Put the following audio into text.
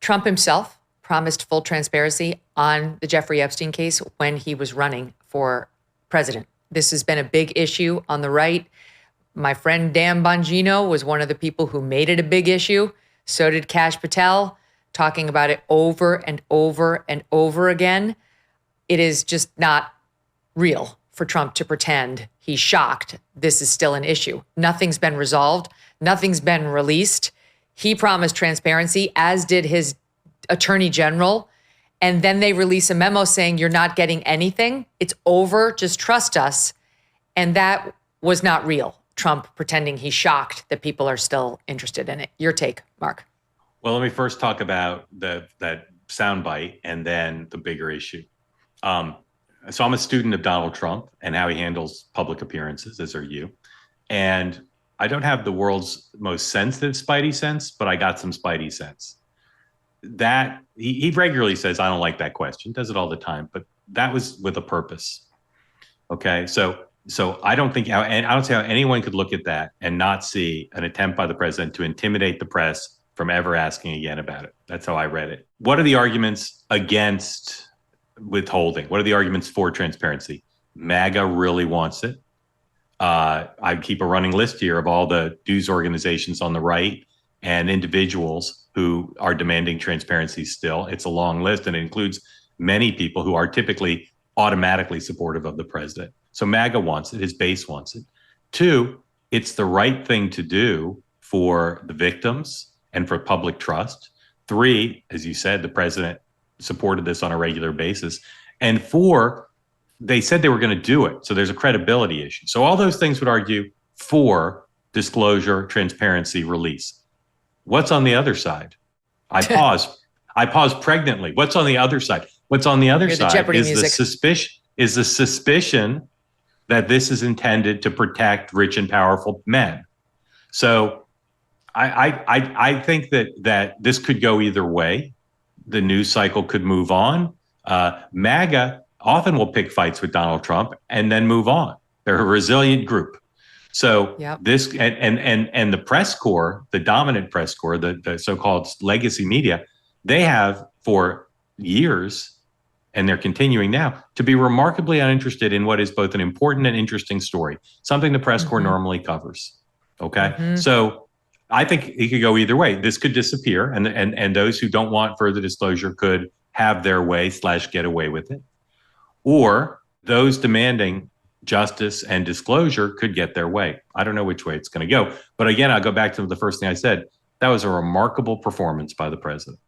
Trump himself promised full transparency on the Jeffrey Epstein case when he was running for president. This has been a big issue on the right. My friend Dan Bongino was one of the people who made it a big issue. So did Kash Patel, talking about it over and over and over again. It is just not real for Trump to pretend he's shocked this is still an issue. Nothing's been resolved. Nothing's been released. He promised transparency, as did his attorney general. And then they release a memo saying, you're not getting anything. It's over. Just trust us. And that was not real. Trump pretending he's shocked that people are still interested in it. Your take, Mark. Well, let me first talk about that soundbite and then the bigger issue. So I'm a student of Donald Trump and how he handles public appearances, as are you. And I don't have the world's most sensitive spidey sense, but I got some spidey sense. That he regularly says, I don't like that question, does it all the time, but that was with a purpose. Okay, so I don't see how anyone could look at that and not see an attempt by the president to intimidate the press from ever asking again about it. That's how I read it. What are the arguments against withholding? What are the arguments for transparency? MAGA really wants it. I keep a running list here of all the news organizations on the right and individuals who are demanding transparency still. It's a long list, and it includes many people who are typically automatically supportive of the president. So MAGA wants it. His base wants it. 2, it's the right thing to do for the victims and for public trust. 3, as you said, the president supported this on a regular basis. And 4, they said they were going to do it. So there's a credibility issue. So all those things would argue for disclosure, transparency, release. What's on the other side? I pause pregnantly. What's on the other side? What's on the other side is the suspicion that this is intended to protect rich and powerful men. So I think that this could go either way. The news cycle could move on. MAGA often will pick fights with Donald Trump and then move on. They're a resilient group. So this and the press corps, the dominant press corps, the so-called legacy media, they have for years, and they're continuing now, to be remarkably uninterested in what is both an important and interesting story, something the press corps normally covers. Okay, so I think it could go either way. This could disappear, and those who don't want further disclosure could have their way / get away with it, or those demanding justice and disclosure could get their way. I don't know which way it's going to go. But again, I'll go back to the first thing I said. That was a remarkable performance by the president.